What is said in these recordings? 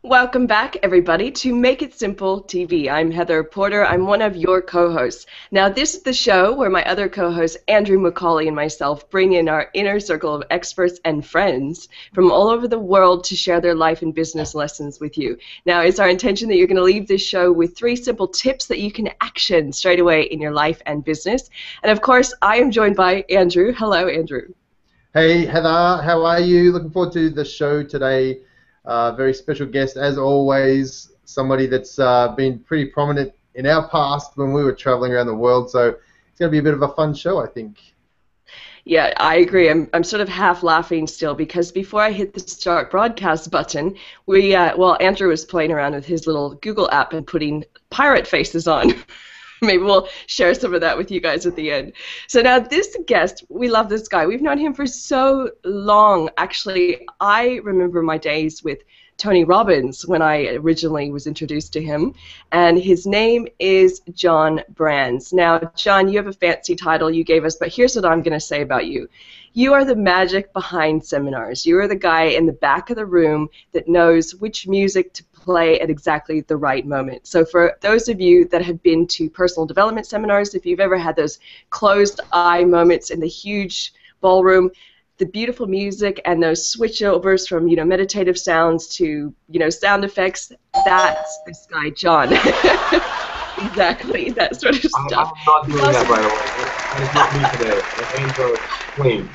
Welcome back, everybody, to Make It Simple TV. I'm Heather Porter. I'm one of your co-hosts. Now, this is the show where my other co-hosts, Andrew McCauley and myself, bring in our inner circle of experts and friends from all over the world to share their life and business lessons with you. Now, it's our intention that you're going to leave this show with 3 simple tips that you can action straight away in your life and business. And, of course, I am joined by Andrew. Hello, Andrew. Hey Heather, how are you? Looking forward to the show today. Very special guest, as always, somebody that's been pretty prominent in our past when we were traveling around the world, so it's going to be a bit of a fun show, I think. Yeah, I agree. I'm sort of half laughing still because before I hit the start broadcast button, Andrew was playing around with his little Google app and putting pirate faces on. Maybe we'll share some of that with you guys at the end. So now this guest, we love this guy. We've known him for so long. Actually, I remember my days with Tony Robbins when I originally was introduced to him, and his name is John Brans. Now, John, you have a fancy title you gave us, but here's what I'm going to say about you. You are the magic behind seminars. You are the guy in the back of the room that knows which music to play at exactly the right moment. So for those of you that have been to personal development seminars, if you've ever had those closed eye moments in the huge ballroom, the beautiful music and those switchovers from, meditative sounds to, sound effects, that's this guy, John. Exactly, that sort of stuff. I'm not doing that, by the way. That is not me today. The intro is clean.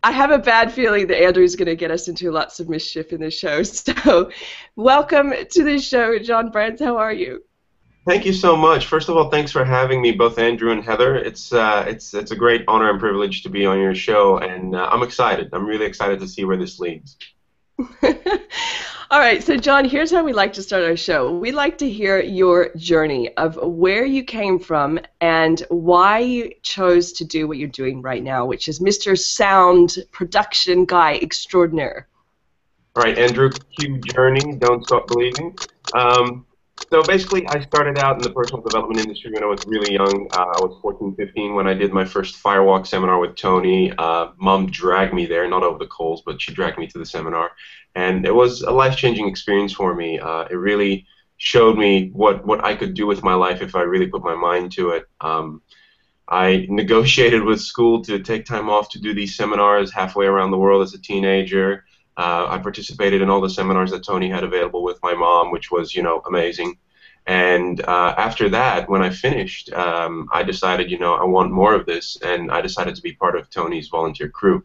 I have a bad feeling that Andrew's going to get us into lots of mischief in the show. So, welcome to the show, John Brans. How are you? Thank you so much. First of all, thanks for having me, both Andrew and Heather. It's a great honor and privilege to be on your show, and I'm excited. I'm really excited to see where this leads. All right, so John, here's how we like to start our show. We like to hear your journey of where you came from and why you chose to do what you're doing right now, which is Mr. Sound Production Guy Extraordinaire. All right, Andrew, cue journey, don't stop believing. So basically, I started out in the personal development industry when I was really young. I was 14, 15 when I did my first Firewalk seminar with Tony. Mom dragged me there, not over the coals, but she dragged me to the seminar. And it was a life-changing experience for me. It really showed me what I could do with my life if I really put my mind to it. I negotiated with school to take time off to do these seminars halfway around the world as a teenager. I participated in all the seminars that Tony had available with my mom, which was, amazing. And after that, when I finished, I decided, I want more of this, and I decided to be part of Tony's volunteer crew.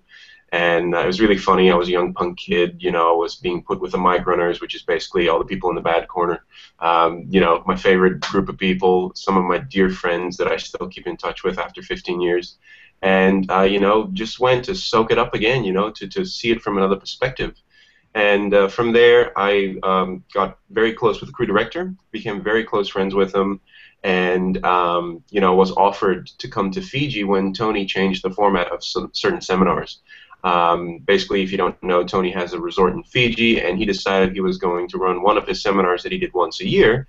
And it was really funny. I was a young punk kid, I was being put with the mic runners, which is basically all the people in the bad corner. My favorite group of people, some of my dear friends that I still keep in touch with after 15 years. And, just went to soak it up again, to see it from another perspective. And from there, I got very close with the crew director, became very close friends with him, and, was offered to come to Fiji when Tony changed the format of certain seminars. Basically, if you don't know, Tony has a resort in Fiji, and he decided he was going to run one of his seminars that he did once a year,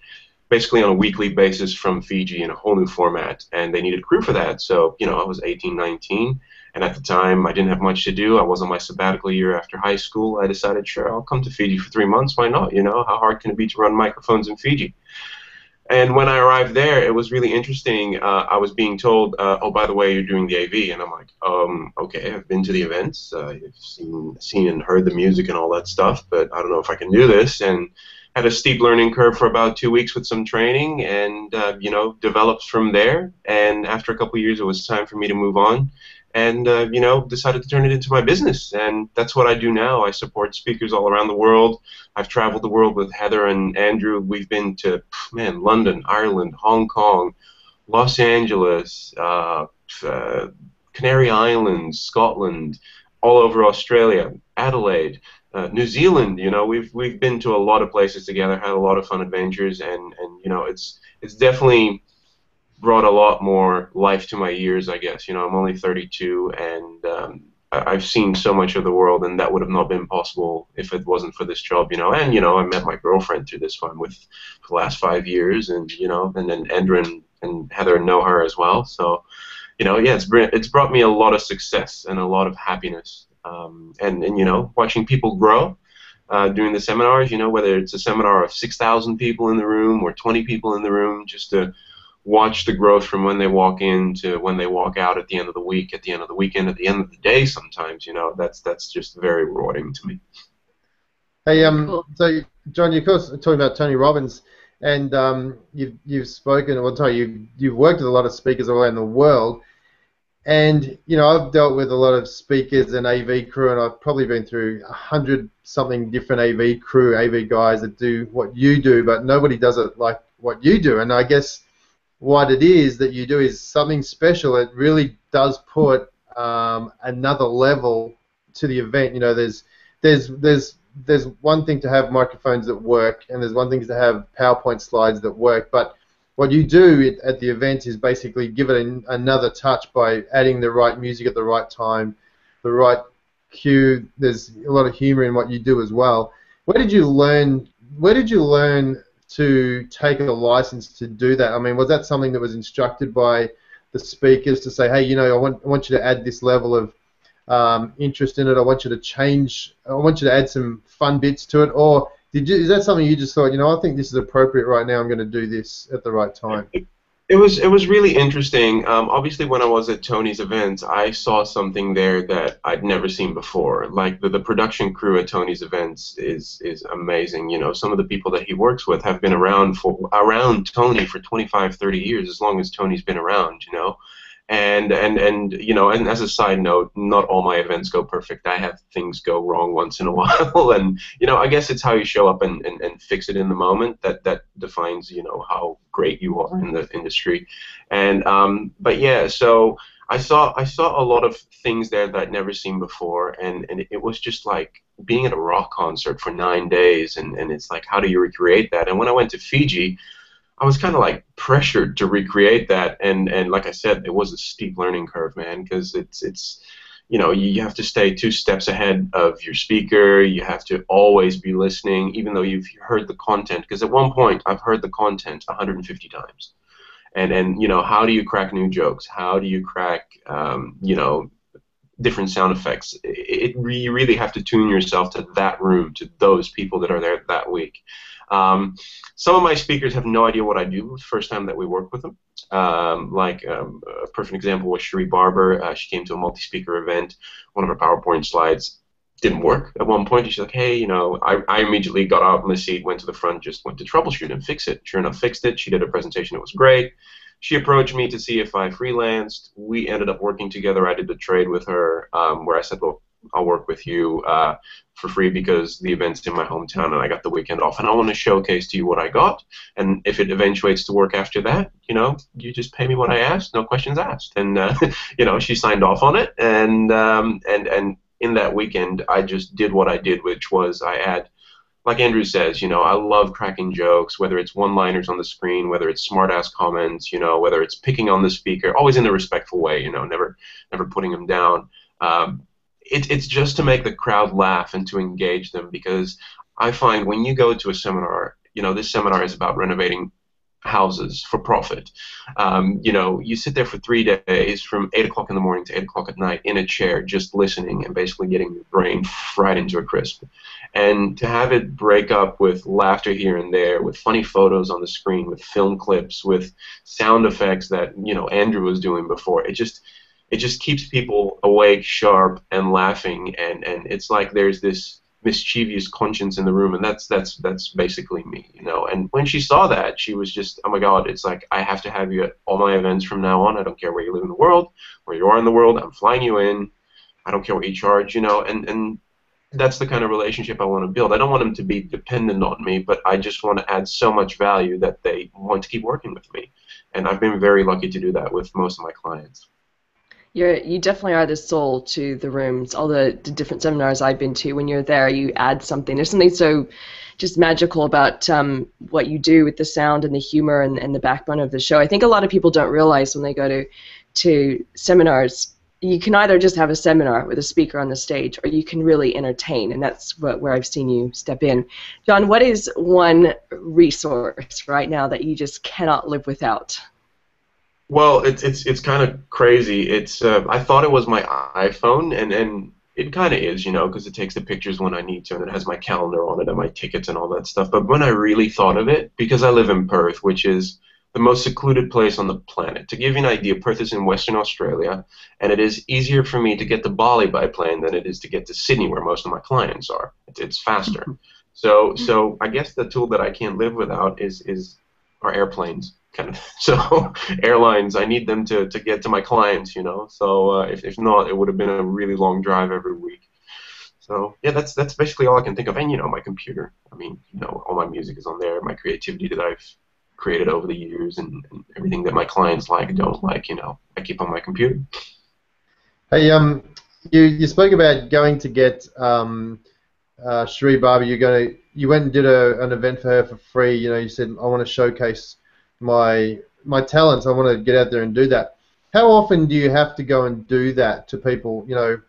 basically on a weekly basis from Fiji in a whole new format, and they needed crew for that. So, I was 18, 19, and at the time I didn't have much to do. I was on my sabbatical year after high school. I decided, sure, I'll come to Fiji for 3 months. Why not? How hard can it be to run microphones in Fiji? And when I arrived there, it was really interesting. I was being told, oh, by the way, you're doing the AV. And I'm like, okay, I've been to the events. I've seen and heard the music and all that stuff, but I don't know if I can do this. And had a steep learning curve for about 2 weeks with some training, and, developed from there. And after a couple of years, it was time for me to move on. And, decided to turn it into my business. And that's what I do now. I support speakers all around the world. I've traveled the world with Heather and Andrew. We've been to, London, Ireland, Hong Kong, Los Angeles, Canary Islands, Scotland, all over Australia, Adelaide, New Zealand. We've been to a lot of places together, had a lot of fun adventures, and it's definitely brought a lot more life to my years, I guess. I'm only 32, and I've seen so much of the world, and that would have not been possible if it wasn't for this job, And, I met my girlfriend through this one for the last 5 years, and, and then Andrew and Heather know her as well. So, yeah, it's brought me a lot of success and a lot of happiness. And watching people grow, during the seminars, whether it's a seminar of 6,000 people in the room or 20 people in the room, just to watch the growth from when they walk in to when they walk out at the end of the week, at the end of the weekend, at the end of the day sometimes, that's just very rewarding to me. Hey, Cool. so John, you're of course talking about Tony Robbins, and you've spoken, well, sorry, you've worked with a lot of speakers all around the world, and I've dealt with a lot of speakers and AV crew, and I've probably been through 100-something different AV crew, AV guys that do what you do, but nobody does it like what you do, and I guess what it is that you do is something special. It really does put another level to the event. There's one thing to have microphones that work, and there's one thing to have PowerPoint slides that work, but what you do at the event is basically give it another touch by adding the right music at the right time, the right cue. There's a lot of humor in what you do as well. Where did you learn to take a license to do that? I mean, was that something that was instructed by the speakers to say, hey, I want you to add this level of interest in it, I want you to add some fun bits to it, or is that something you just thought, I think this is appropriate right now, I'm going to do this at the right time? It was really interesting. Obviously, when I was at Tony's events, I saw something there that I'd never seen before. Like the production crew at Tony's events is amazing. Some of the people that he works with have been around Tony for 25, 30 years, as long as Tony's been around. And as a side note, not all my events go perfect. I have things go wrong once in a while, and I guess it's how you show up and fix it in the moment that defines how great you are in the industry. And but yeah, so I saw a lot of things there that I'd never seen before, and it was just like being at a rock concert for 9 days, and it's like, how do you recreate that? And when I went to Fiji, I was kind of like pressured to recreate that, and like I said, it was a steep learning curve, man, because it's you have to stay 2 steps ahead of your speaker. You have to always be listening, even though you've heard the content. Because at one point, I've heard the content 150 times, and how do you crack new jokes? How do you crack different sound effects? You really have to tune yourself to that room, to those people that are there that week. Some of my speakers have no idea what I do the first time that we work with them. A perfect example was Cherie Barber. She came to a multi-speaker event. One of her PowerPoint slides didn't work at one point. And she's like, hey, I immediately got out of my seat, went to the front, just went to troubleshoot and fix it. Sure enough, fixed it. She did a presentation. It was great. She approached me to see if I freelanced. We ended up working together. I did a trade with her where I said, look, I'll work with you for free because the event's in my hometown and I got the weekend off, and I want to showcase to you what I got. And if it eventuates to work after that, you just pay me what I asked, no questions asked. And she signed off on it, and in that weekend, I just did what I did, which was like Andrew says, I love cracking jokes, whether it's one-liners on the screen, whether it's smart-ass comments, whether it's picking on the speaker, always in a respectful way, never putting them down. It's just to make the crowd laugh and to engage them, because I find when you go to a seminar, this seminar is about renovating houses for profit. You sit there for 3 days from 8 o'clock in the morning to 8 o'clock at night in a chair just listening and basically getting your brain fried into a crisp. And to have it break up with laughter here and there, with funny photos on the screen, with film clips, with sound effects that Andrew was doing before, it just keeps people awake, sharp, and laughing, and it's like there's this mischievous conscience in the room, and that's basically me, And when she saw that, she was just, oh my God, it's like, I have to have you at all my events from now on. I don't care where you live in the world, where you are in the world, I'm flying you in. I don't care what you charge, and that's the kind of relationship I want to build. I don't want them to be dependent on me, but I just want to add so much value that they want to keep working with me, and I've been very lucky to do that with most of my clients. You definitely are the soul to the rooms. All the different seminars I've been to, when you're there, you add something. There's something so just magical about what you do with the sound and the humor and the backbone of the show. I think a lot of people don't realize when they go to seminars, you can either just have a seminar with a speaker on the stage, or you can really entertain, and that's where I've seen you step in. John, what is one resource right now that you just cannot live without? Well, it's kind of crazy. I thought it was my iPhone, and It kind of is, you know, because it takes the pictures when I need to, and it has my calendar on it and my tickets and all that stuff. But when I really thought of it, because I live in Perth, which is the most secluded place on the planet. To give you an idea, Perth is in Western Australia, and it is easier for me to get to Bali by plane than it is to get to Sydney, where most of my clients are. It's faster. So I guess the tool that I can't live without is our airplanes. Kind of. So airlines, I need them to get to my clients, you know. So if not, it would have been a really long drive every week. So yeah, that's basically all I can think of. And you know, my computer. I mean, you know, all my music is on there. My creativity that I've created over the years, and everything that my clients like, don't like, you know, I keep on my computer. Hey, you spoke about going to get Cherie Barber. You went and did an event for her for free. You know, you said, I want to showcase my talents. I want to get out there and do that. How often do you have to go and do that to people? You know,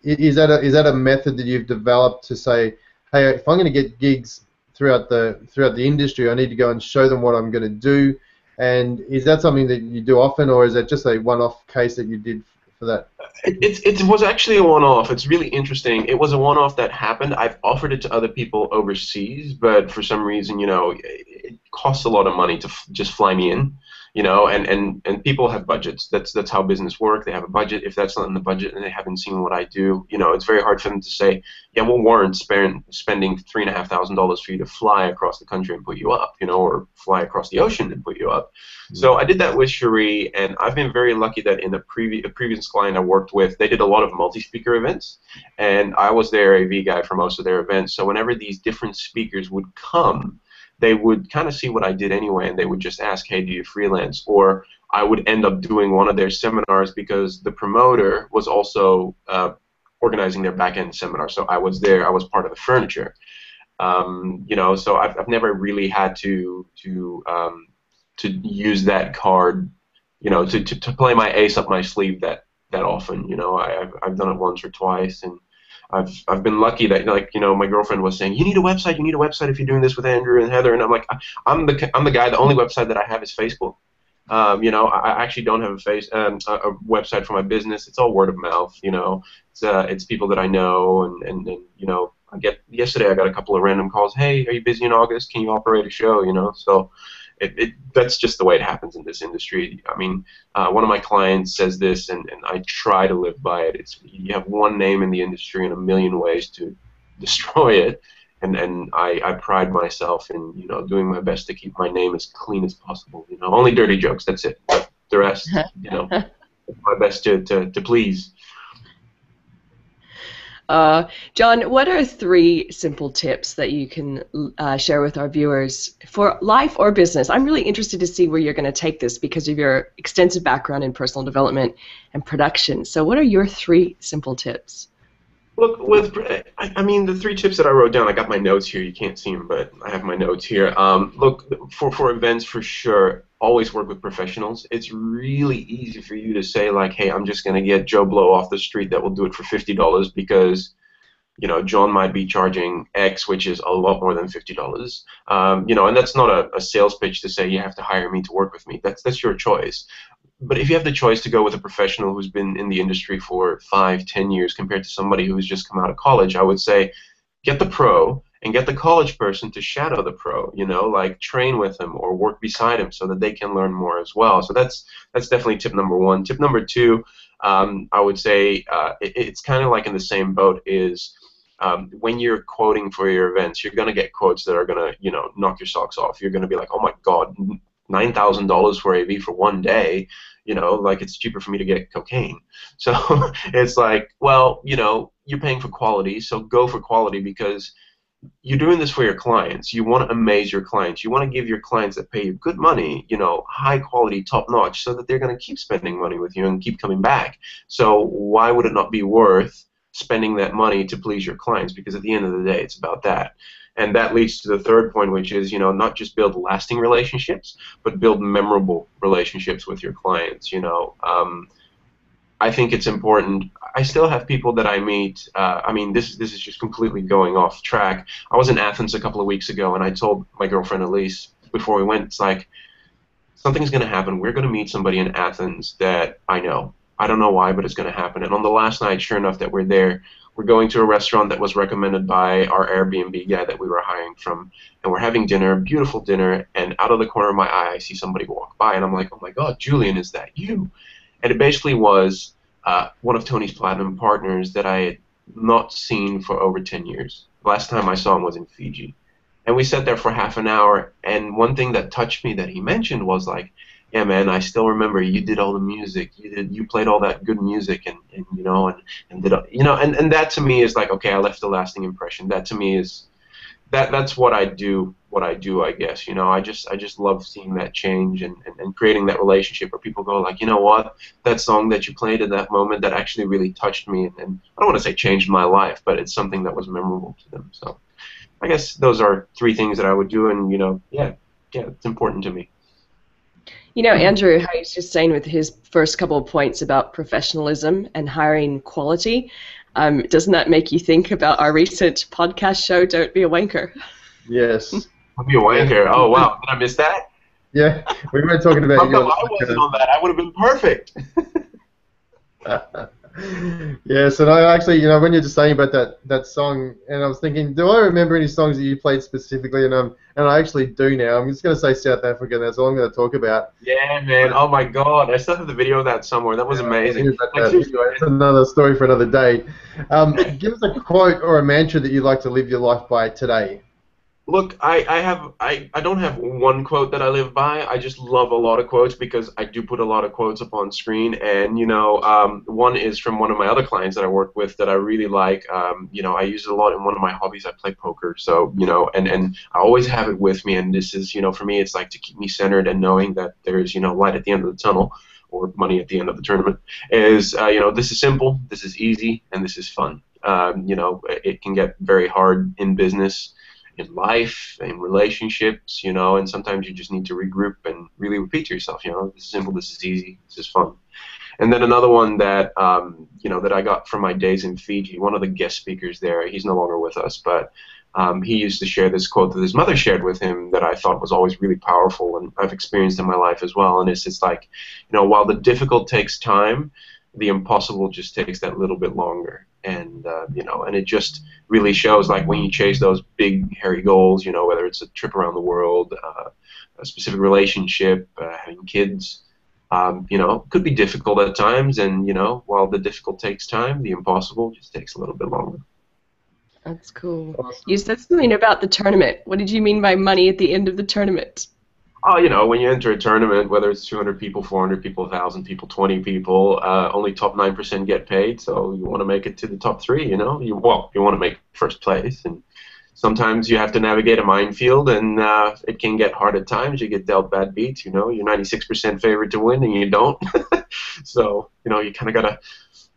is that a method that you've developed to say, hey, if I'm going to get gigs throughout the industry, I need to go and show them what I'm going to do? And is that something that you do often, or is that just a one-off case that you did for that? It was actually a one-off. It's really interesting. It was a one-off that happened. I've offered it to other people overseas, but for some reason, you know, it costs a lot of money to just fly me in, you know, and people have budgets. That's how business work. They have a budget. If that's not in the budget and they haven't seen what I do, you know, it's very hard for them to say, yeah, we'll warrant spending $3,500 for you to fly across the country and put you up, you know, or fly across the ocean and put you up. So I did that with Cherie, and I've been very lucky that in a previous client I worked with, they did a lot of multi-speaker events, and I was their AV guy for most of their events. So whenever these different speakers would come, they would kind of see what I did anyway, and they would just ask, hey, do you freelance? Or I would end up doing one of their seminars because the promoter was also organizing their back-end seminar. So I was there. I was part of the furniture. You know, so I've never really had to use that card, you know, to play my ace up my sleeve that often. You know, I've done it once or twice, and I've been lucky that, like, you know, my girlfriend was saying, you need a website if you're doing this with Andrew and Heather, and I'm like, I'm the guy. The only website that I have is Facebook. You know, I actually don't have a website for my business. It's all word of mouth. You know, it's people that I know, and you know, yesterday I got a couple of random calls. Hey, are you busy in August? Can you operate a show? You know, so. That's just the way it happens in this industry. I mean, one of my clients says this, and I try to live by it. You have one name in the industry and a million ways to destroy it, and I pride myself in, you know, doing my best to keep my name as clean as possible. You know, only dirty jokes. That's it. But the rest, you know, my best to please. John, what are 3 simple tips that you can share with our viewers for life or business? I'm really interested to see where you're going to take this because of your extensive background in personal development and production. So what are your 3 simple tips? Look, I mean, the 3 tips that I wrote down, I got my notes here. You can't see them, but I have my notes here. Look, for events, for sure, always work with professionals. It's really easy for you to say, like, hey, I'm just going to get Joe Blow off the street that will do it for $50 because, you know, John might be charging X, which is a lot more than $50. You know, and that's not a sales pitch to say you have to hire me to work with me. That's your choice. But if you have the choice to go with a professional who's been in the industry for 5, 10 years compared to somebody who's just come out of college, I would say get the pro and get the college person to shadow the pro, you know, like train with him or work beside him so that they can learn more as well. So that's definitely tip number 1. Tip number 2, I would say it's kind of like in the same boat is when you're quoting for your events, you're going to get quotes that are going to, you know, knock your socks off. You're going to be like, oh my God, $9,000 for AV for one day, you know, like it's cheaper for me to get cocaine. So it's like, well, you know, you're paying for quality, so go for quality because you're doing this for your clients. You want to amaze your clients. You want to give your clients that pay you good money, you know, high quality, top notch, so that they're going to keep spending money with you and keep coming back. So why would it not be worth spending that money to please your clients? Because at the end of the day, it's about that. And that leads to the 3rd point, which is, you know, not just build lasting relationships, but build memorable relationships with your clients. You know, I think it's important. I still have people that I meet. I mean, this is just completely going off track. I was in Athens a couple of weeks ago, and I told my girlfriend Elise before we went, it's like, something's going to happen. We're going to meet somebody in Athens that I know. I don't know why, but it's going to happen. And on the last night, sure enough, that we're there, we're going to a restaurant that was recommended by our Airbnb guy that we were hiring from, and we're having dinner, beautiful dinner, and out of the corner of my eye, I see somebody walk by, and I'm like, oh my God, Julian, is that you? And it basically was one of Tony's platinum partners that I had not seen for over 10 years. Last time I saw him was in Fiji. And we sat there for half an hour, and one thing that touched me that he mentioned was like, yeah, man, I still remember you did all the music. You played all that good music, and you know, and did you know, and that to me is like, okay, I left a lasting impression. That to me is that's what I do. What I do, I guess. You know, I just love seeing that change and creating that relationship where people go like, you know what, that song that you played at that moment that actually really touched me, and I don't want to say changed my life, but it's something that was memorable to them. So I guess those are three things that I would do, and you know, yeah, it's important to me. You know, Andrew, how he's just saying with his first couple of points about professionalism and hiring quality, doesn't that make you think about our recent podcast show, Don't Be a Wanker? Yes. Don't be a wanker. Oh, wow. Did I miss that? Yeah, we were talking about How come I wasn't on that? I would have been perfect. Yes, and I actually, you know, when you're just saying about that song, and I was thinking, do I remember any songs that you played specifically? And I actually do now. I'm just going to say South Africa, and that's all I'm going to talk about. Yeah, man. Oh my God, I still have the video of that somewhere. That was amazing. Anyway, it's another story for another day. Give us a quote or a mantra that you'd like to live your life by today. Look, I don't have one quote that I live by. I just love a lot of quotes because I do put a lot of quotes up on screen. And, you know, one is from one of my other clients that I work with that I really like. You know, I use it a lot in one of my hobbies. I play poker. So, you know, and I always have it with me. And this is, you know, for me, it's like to keep me centered and knowing that there's, you know, light at the end of the tunnel or money at the end of the tournament is, you know, this is simple, this is easy, and this is fun. You know, it can get very hard in business, in life, in relationships, you know, and sometimes you just need to regroup and really repeat to yourself, you know, this is simple, this is easy, this is fun. And then another one that, you know, that I got from my days in Fiji, one of the guest speakers there, he's no longer with us, but he used to share this quote that his mother shared with him that I thought was always really powerful and I've experienced in my life as well. And it's like, you know, while the difficult takes time, the impossible just takes that little bit longer. And, you know, and it just really shows like when you chase those big, hairy goals, you know, whether it's a trip around the world, a specific relationship, having kids, you know, could be difficult at times. And, you know, while the difficult takes time, the impossible just takes a little bit longer. That's cool. You said something about the tournament. What did you mean by money at the end of the tournament? Oh, you know, when you enter a tournament, whether it's 200 people, 400 people, 1,000 people, 20 people, only top 9% get paid. So you want to make it to the top 3, you know. You want to make first place. And sometimes you have to navigate a minefield, and it can get hard at times. You get dealt bad beats, you know. You're 96% favored to win, and you don't. So, you know, you kind of got to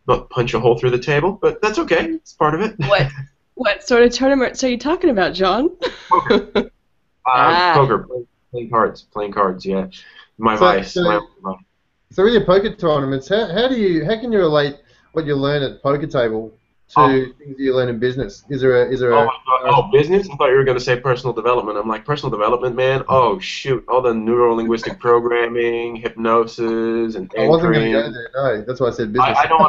not punch a hole through the table, but that's okay. It's part of it. What sort of tournaments are you talking about, John? Poker. Poker. Playing cards, yeah. My vice. So with your poker tournaments, how can you relate what you learn at the poker table to things that you learn in business? Is there business? I thought you were going to say personal development. I'm like, personal development, man? Oh shoot, all the neuro-linguistic programming, hypnosis, and I wasn't going to go there. No, that's why I said business. I don't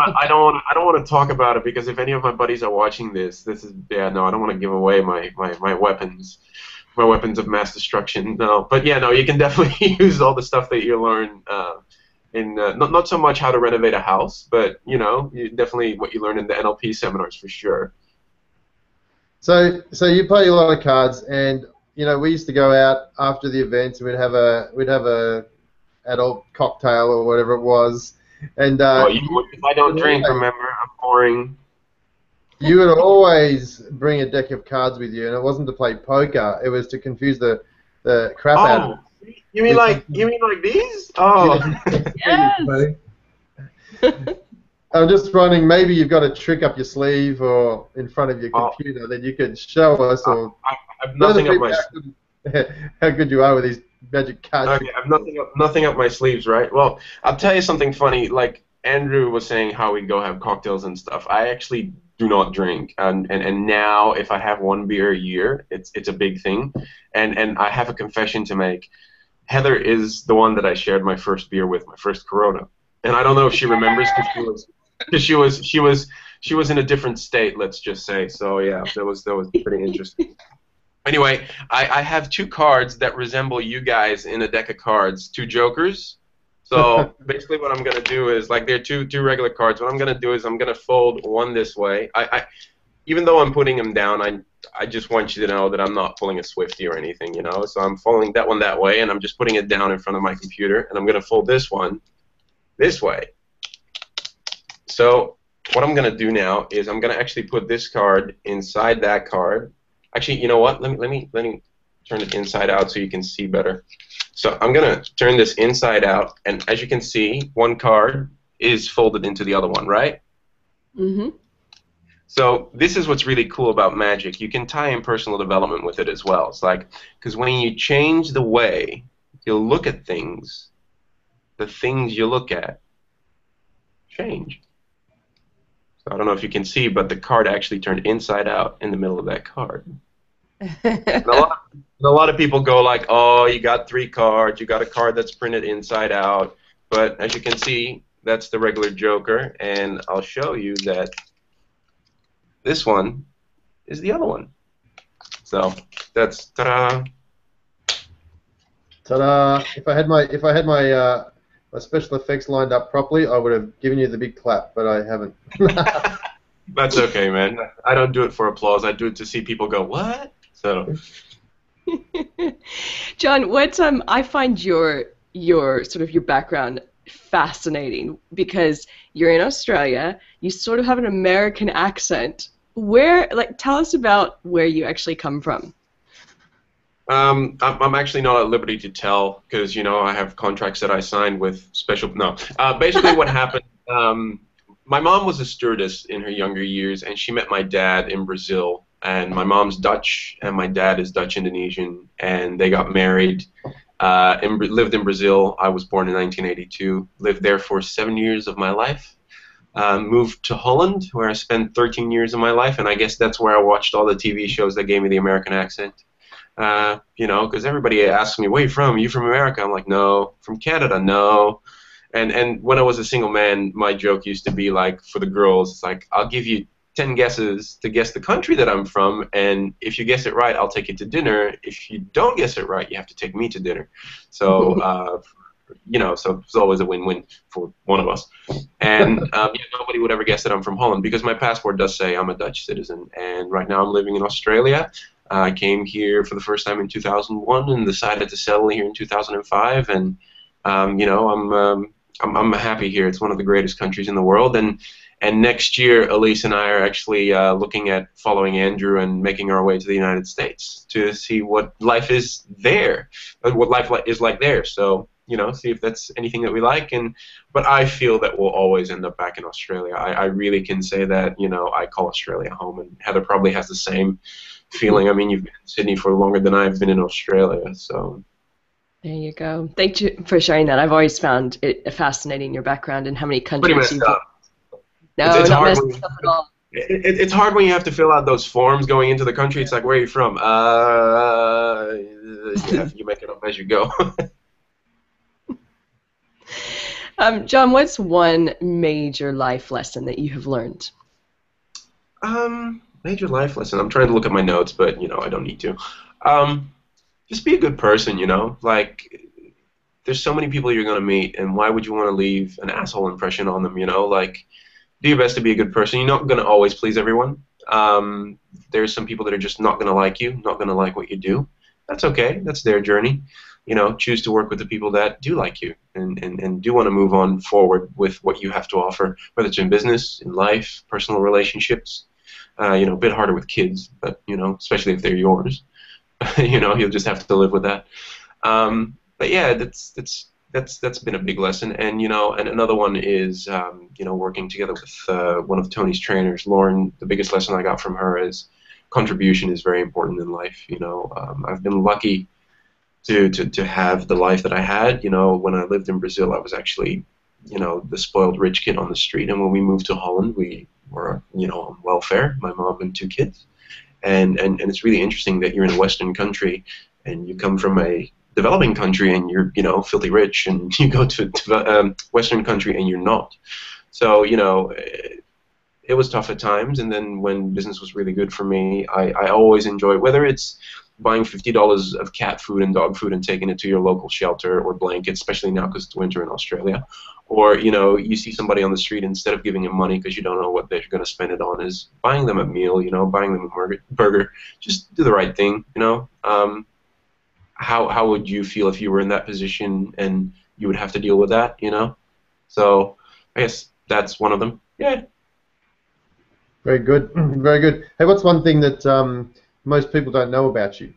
want to talk about it because if any of my buddies are watching this is I don't want to give away my weapons. My weapons of mass destruction. No, but yeah, no, you can definitely use all the stuff that you learn in not so much how to renovate a house, but you know, definitely what you learn in the NLP seminars for sure. So you play a lot of cards, and you know, we used to go out after the events, and we'd have a adult cocktail or whatever it was, and if I don't drink, remember, I'm boring. You would always bring a deck of cards with you, and it wasn't to play poker. It was to confuse the crap out of it. You mean like these? Oh, yes. I'm just wondering, maybe you've got a trick up your sleeve or in front of your computer that you could show us, or I have nothing up my how good you are with these magic cards. Okay, I have nothing up my sleeves, right? Well, I'll tell you something funny. Like Andrew was saying, how we go have cocktails and stuff. I actually do not drink, and now if I have one beer a year, it's a big thing, and I have a confession to make. Heather is the one that I shared my first beer with, my first Corona, and I don't know if she remembers because she was in a different state. Let's just say. So yeah, that was pretty interesting. Anyway, I have two cards that resemble you guys in a deck of cards. Two jokers. So basically, what I'm gonna do is like they're two regular cards. What I'm gonna do is I'm gonna fold one this way. Even though I'm putting them down, I just want you to know that I'm not pulling a Swiftie or anything, you know. So I'm folding that one that way, and I'm just putting it down in front of my computer, and I'm gonna fold this one this way. So what I'm gonna do now is I'm gonna actually put this card inside that card. Actually, you know what? Let me turn it inside out so you can see better. So I'm gonna turn this inside out, and as you can see, one card is folded into the other one, right? Mm-hmm. So this is what's really cool about magic. You can tie in personal development with it as well. It's like, because when you change the way you look at things, the things you look at change. So I don't know if you can see, but the card actually turned inside out in the middle of that card. And a lot of people go like, oh, you got 3 cards, you got a card that's printed inside out. But as you can see, that's the regular Joker, and I'll show you that this one is the other one. So that's ta-da. Ta-da! If I had my special effects lined up properly, I would have given you the big clap, but I haven't. That's okay, man. I don't do it for applause. I do it to see people go, what? So. John, what I find your sort of your background fascinating because you're in Australia. You sort of have an American accent. Tell us about where you actually come from. I'm actually not at liberty to tell because, you know, I have contracts that I signed with special. No. Basically, what happened, my mom was a stewardess in her younger years, and she met my dad in Brazil. And my mom's Dutch, and my dad is Dutch-Indonesian, and they got married. Lived in Brazil. I was born in 1982. Lived there for 7 years of my life. Moved to Holland, where I spent 13 years of my life, and I guess that's where I watched all the TV shows that gave me the American accent. You know, because everybody asks me, where are you from? Are you from America? I'm like, no. From Canada? No. And when I was a single man, my joke used to be like, for the girls, it's like, I'll give you 10 guesses to guess the country that I'm from, and if you guess it right, I'll take you to dinner. If you don't guess it right, you have to take me to dinner. So, you know, so it's always a win-win for one of us. And yeah, nobody would ever guess that I'm from Holland because my passport does say I'm a Dutch citizen. And right now I'm living in Australia. I came here for the first time in 2001 and decided to settle here in 2005. And you know, I'm happy here. It's one of the greatest countries in the world. And next year, Elise and I are actually looking at following Andrew and making our way to the United States to see what life is there, what life is like there. So, you know, see if that's anything that we like. But I feel that we'll always end up back in Australia. I really can say that, you know, I call Australia home, and Heather probably has the same feeling. I mean, you've been in Sydney for longer than I've been in Australia, so. There you go. Thank you for sharing that. I've always found it fascinating, your background and how many countries you've been. No, it's not hard messed up at all. It's hard when you have to fill out those forms going into the country. It's like, where are you from? You make it up as you go. John, what's one major life lesson that you have learned? Major life lesson. I'm trying to look at my notes, but, you know, I don't need to. Just be a good person, you know? Like, there's so many people you're going to meet, and why would you want to leave an asshole impression on them, you know? Like, do your best to be a good person. You're not going to always please everyone. There's some people that are just not going to like you, not going to like what you do. That's okay. That's their journey. You know, choose to work with the people that do like you and do want to move on forward with what you have to offer, whether it's in business, in life, personal relationships. You know, a bit harder with kids, but, you know, especially if they're yours. You know, you'll just have to live with that. But yeah, that's been a big lesson. And, you know, and another one is, you know, working together with one of Tony's trainers, Lauren. The biggest lesson I got from her is contribution is very important in life. You know, I've been lucky to have the life that I had. You know, when I lived in Brazil, I was actually, you know, the spoiled rich kid on the street. And when we moved to Holland, we were, you know, on welfare, my mom and 2 kids. And it's really interesting that you're in a Western country and you come from a developing country and you're, filthy rich, and you go to Western country and you're not. So, it was tough at times, and then when business was really good for me, I always enjoy, whether it's buying $50 of cat food and dog food and taking it to your local shelter or blankets, especially now because it's winter in Australia, or you see somebody on the street, instead of giving them money because you don't know what they're going to spend it on, is buying them a meal, buying them a burger. Just do the right thing, How would you feel if you were in that position and you would have to deal with that, So I guess that's one of them. Yeah. Very good. Very good. Hey, what's one thing that most people don't know about you?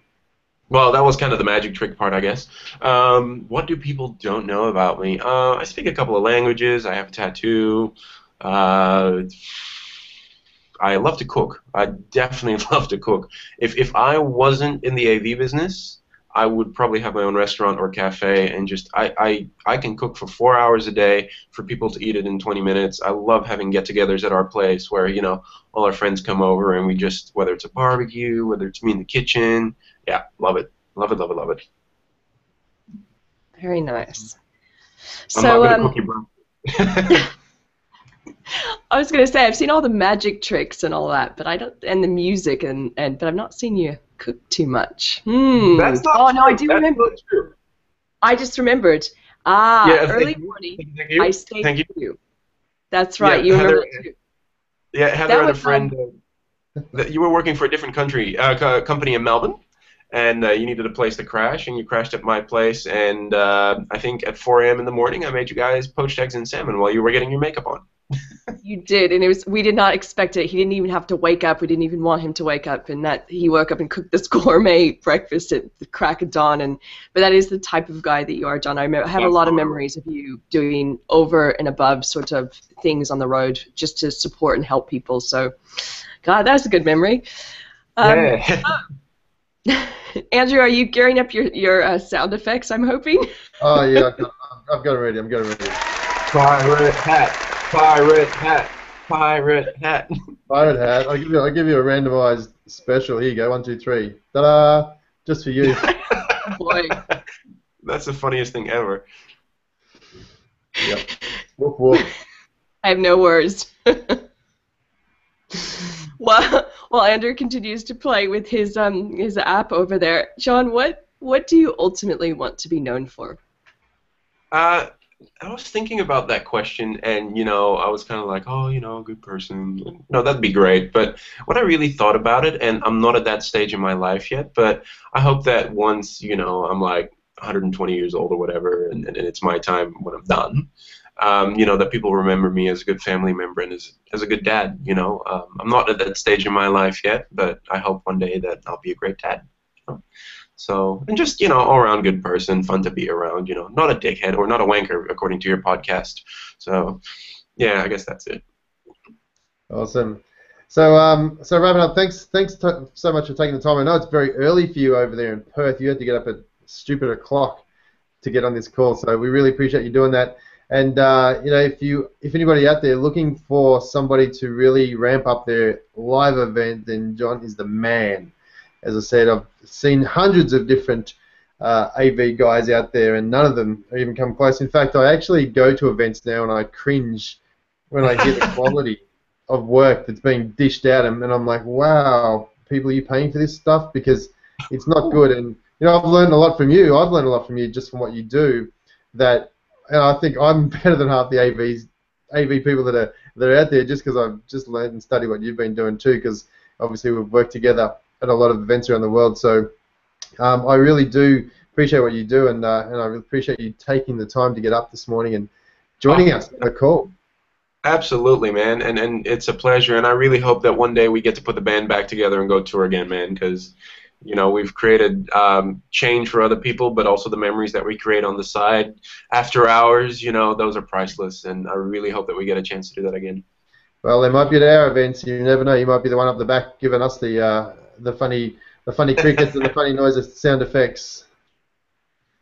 Well, that was kind of the magic trick part, I guess. What do people don't know about me? I speak a couple of languages. I have a tattoo. I love to cook. I definitely love to cook. If I wasn't in the AV business, I would probably have my own restaurant or cafe, and just I can cook for 4 hours a day for people to eat it in 20 minutes. I love having get-togethers at our place where all our friends come over and we just, whether it's a barbecue, whether it's me in the kitchen, yeah, love it, love it, love it, love it. Very nice. I'm not gonna cook you, bro. I was gonna say I've seen all the magic tricks and all that, but I don't, and the music but I've not seen you cook too much. That's not Oh true. no, I do That's remember. not true. I just remembered. Yeah, Early thank you. morning. Thank you. I stayed Thank with you. That's right. Yeah, You remember Heather- that too. Yeah, Heather That had a was, friend that you were working for a different company in Melbourne, and you needed a place to crash, and you crashed at my place, and I think at 4 a.m. in the morning I made you guys poached eggs and salmon while you were getting your makeup on. You did, and we did not expect it. He didn't even have to wake up. We didn't even want him to wake up, and that he woke up and cooked this gourmet breakfast at the crack of dawn. But that is the type of guy that you are, John. I have a lot of memories of you doing over and above sort of things on the road just to support and help people. So, God, that's a good memory. Yeah. Andrew, are you gearing up your sound effects? I'm hoping. Oh yeah, I've got it ready. I'm getting ready. Pirate hat. Pirate hat. Pirate hat. Pirate hat. I'll give you a randomized special. Here you go. 1, 2, 3. Ta-da! Just for you. Boy. That's the funniest thing ever. Yep. Whoop whoop. I have no words. While Andrew continues to play with his app over there, John, what do you ultimately want to be known for? I was thinking about that question, and I was kind of like, oh, a good person. No, that'd be great. But what I really thought about it, and I'm not at that stage in my life yet, but I hope that once I'm like 120 years old or whatever, and it's my time when I'm done, that people remember me as a good family member and as a good dad. I'm not at that stage in my life yet, but I hope one day that I'll be a great dad. So, and just, all-around good person, fun to be around, not a dickhead or not a wanker, according to your podcast. So, yeah, I guess that's it. Awesome. So wrapping up, thanks so much for taking the time. I know it's very early for you over there in Perth. You had to get up at stupid o'clock to get on this call, so we really appreciate you doing that. And if anybody out there looking for somebody to really ramp up their live event, then John is the man. As I said, I've seen hundreds of different AV guys out there, and none of them even come close. In fact, I actually go to events now and I cringe when I hear the quality of work that's being dished out, and I'm like, wow, people, are you paying for this stuff? Because it's not good. And I've learned a lot from you. I've learned a lot from you just from what you do. And I think I'm better than half the AV people that are out there, just because I've just learned and studied what you've been doing too. Because obviously we've worked together at a lot of events around the world. So I really do appreciate what you do, and I really appreciate you taking the time to get up this morning and joining us on the call. Absolutely, man, and it's a pleasure, and I really hope that one day we get to put the band back together and go tour again, man, because we've created change for other people, but also the memories that we create on the side after hours, those are priceless, and I really hope that we get a chance to do that again. Well, they might be at our events. You never know. You might be the one up the back giving us the funny crickets and the funny noises, sound effects.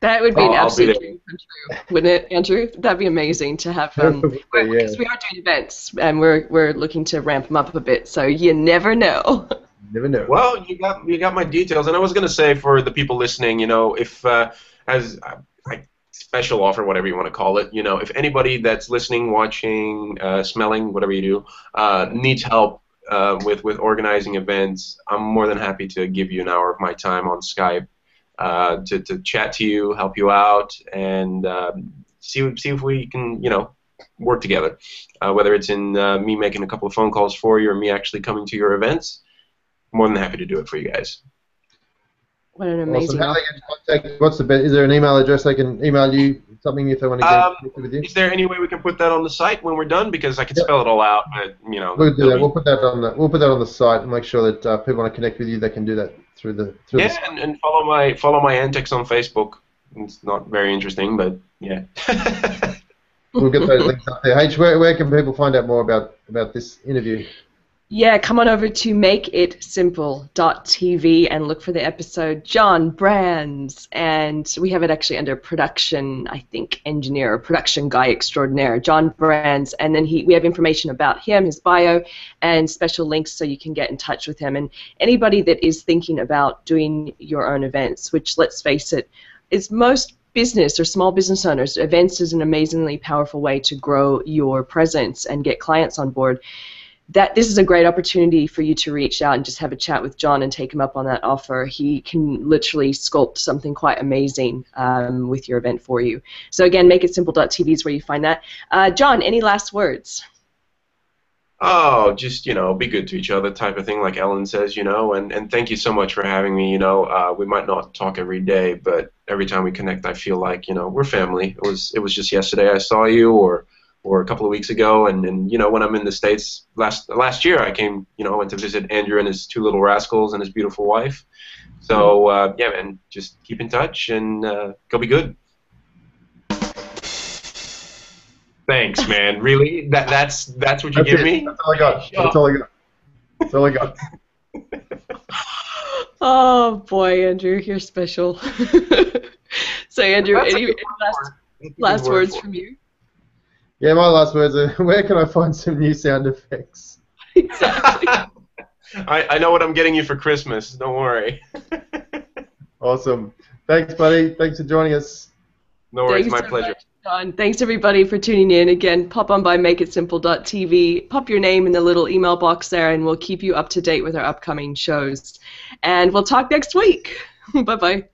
That would be an absolute be dream come true, wouldn't it, Andrew? That'd be amazing to have. Because we are doing events, and we're looking to ramp them up a bit. So you never know. Never know. Well, you got my details, and I was gonna say for the people listening, if as I special offer, whatever you want to call it. You know, if anybody that's listening, watching, smelling, whatever you do, needs help with organizing events, I'm more than happy to give you an hour of my time on Skype to chat to you, help you out, and see if we can, you know, work together. Whether it's in me making a couple of phone calls for you or me actually coming to your events, more than happy to do it for you guys. What an amazing Awesome. How they get in contact? What's the best? Is there an email address they can email you something if they want to get connected with you? Is there any way we can put that on the site when we're done? Because I can spell it all out, but you know. We'll do that. We'll put that on the site and make sure that people want to connect with you. They can do that through the yeah, site. and follow my antics on Facebook. It's not very interesting, but yeah. We'll get those links up there. H, where can people find out more about this interview? Yeah, come on over to makeitsimple.tv and look for the episode John Brans, and we have it actually under production, I think, engineer or production guy extraordinaire, John Brans, and then we have information about him, his bio, and special links so you can get in touch with him. And anybody that is thinking about doing your own events, which, let's face it, is most business or small business owners, events is an amazingly powerful way to grow your presence and get clients on board. This is a great opportunity for you to reach out and just have a chat with John and take him up on that offer. He can literally sculpt something quite amazing with your event for you. So again, makeitsimple.tv is where you find that. John, any last words? Oh, just, you know, be good to each other type of thing, like Ellen says, you know, and thank you so much for having me. You know, we might not talk every day, but every time we connect, I feel like, you know, we're family. It was just yesterday I saw you, or a couple of weeks ago, and you know, when I'm in the States, last year I came, you know, went to visit Andrew and his two little rascals and his beautiful wife. So yeah, man, just keep in touch and go be good. Thanks, man. Really? That's what you give me? That's all I got. That's all I got. That's all I got. Oh boy, Andrew, you're special. So Andrew, any last words from you? Yeah, my last words are, where can I find some new sound effects? Exactly. I know what I'm getting you for Christmas. Don't worry. Awesome. Thanks, buddy. Thanks for joining us. No worries. My pleasure. Much, John. Thanks, everybody, for tuning in. Again, pop on by makeitsimple.tv. Pop your name in the little email box there, and we'll keep you up to date with our upcoming shows. And we'll talk next week. Bye-bye.